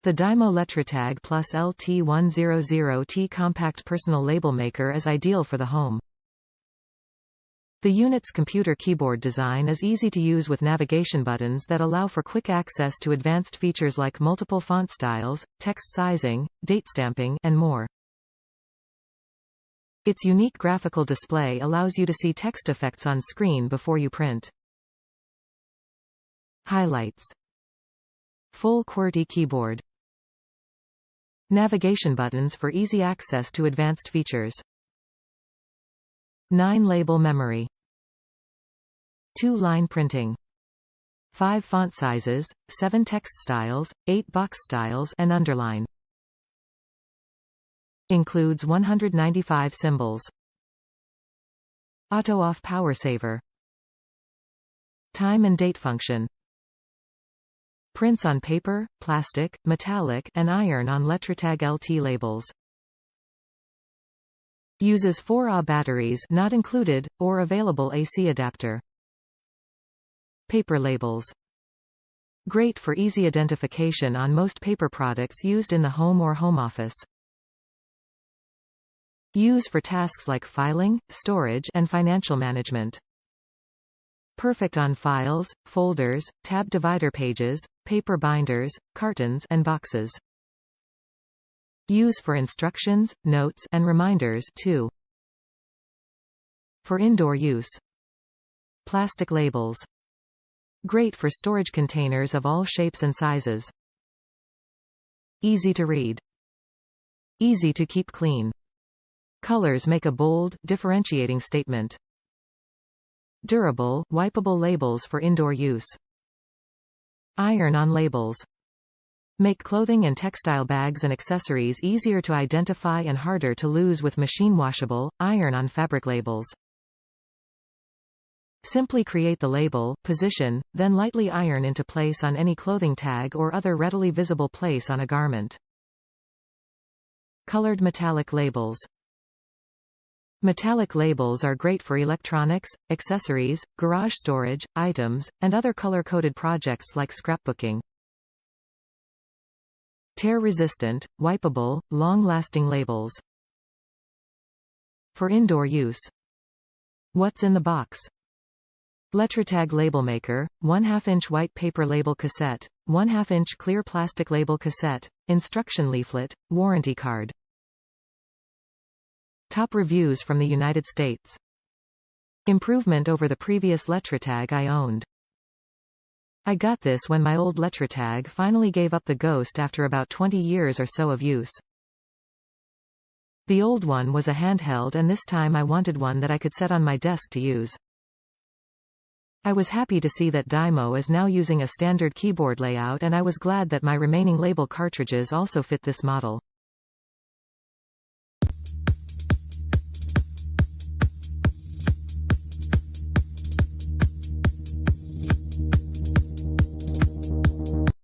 The DYMO LetraTag Plus LT-100T compact personal label maker is ideal for the home. The unit's computer keyboard design is easy to use with navigation buttons that allow for quick access to advanced features like multiple font styles, text sizing, date stamping, and more. Its unique graphical display allows you to see text effects on screen before you print. Highlights. Full QWERTY keyboard. Navigation buttons for easy access to advanced features. 9 label memory. 2-line printing. 5 font sizes, 7 text styles, 8 box styles and underline. Includes 195 symbols. Auto-off power saver. Time and date function. Prints on paper, plastic, metallic, and iron on LetraTag LT labels. Uses 4Ah batteries not included, or available AC adapter. Paper labels. Great for easy identification on most paper products used in the home or home office. Use for tasks like filing, storage, and financial management. Perfect on files, folders, tab divider pages, paper binders, cartons, and boxes. Use for instructions, notes, and reminders, too. For indoor use. Plastic labels. Great for storage containers of all shapes and sizes. Easy to read. Easy to keep clean. Colors make a bold, differentiating statement. Durable, wipeable labels for indoor use. Iron on labels. Make clothing and textile bags and accessories easier to identify and harder to lose with machine washable, iron-on fabric labels. Simply create the label, position, then lightly iron into place on any clothing tag or other readily visible place on a garment. Colored metallic labels. Metallic labels are great for electronics, accessories, garage storage, items, and other color-coded projects like scrapbooking. Tear-resistant, wipeable, long-lasting labels. For indoor use. What's in the box? LetraTag Label Maker, 1/2-inch white paper label cassette, 1/2-inch clear plastic label cassette, instruction leaflet, warranty card. Top reviews from the United States. Improvement over the previous LetraTag I owned. I got this when my old LetraTag finally gave up the ghost after about 20 years or so of use. The old one was a handheld and this time I wanted one that I could set on my desk to use. I was happy to see that DYMO is now using a standard keyboard layout and I was glad that my remaining label cartridges also fit this model.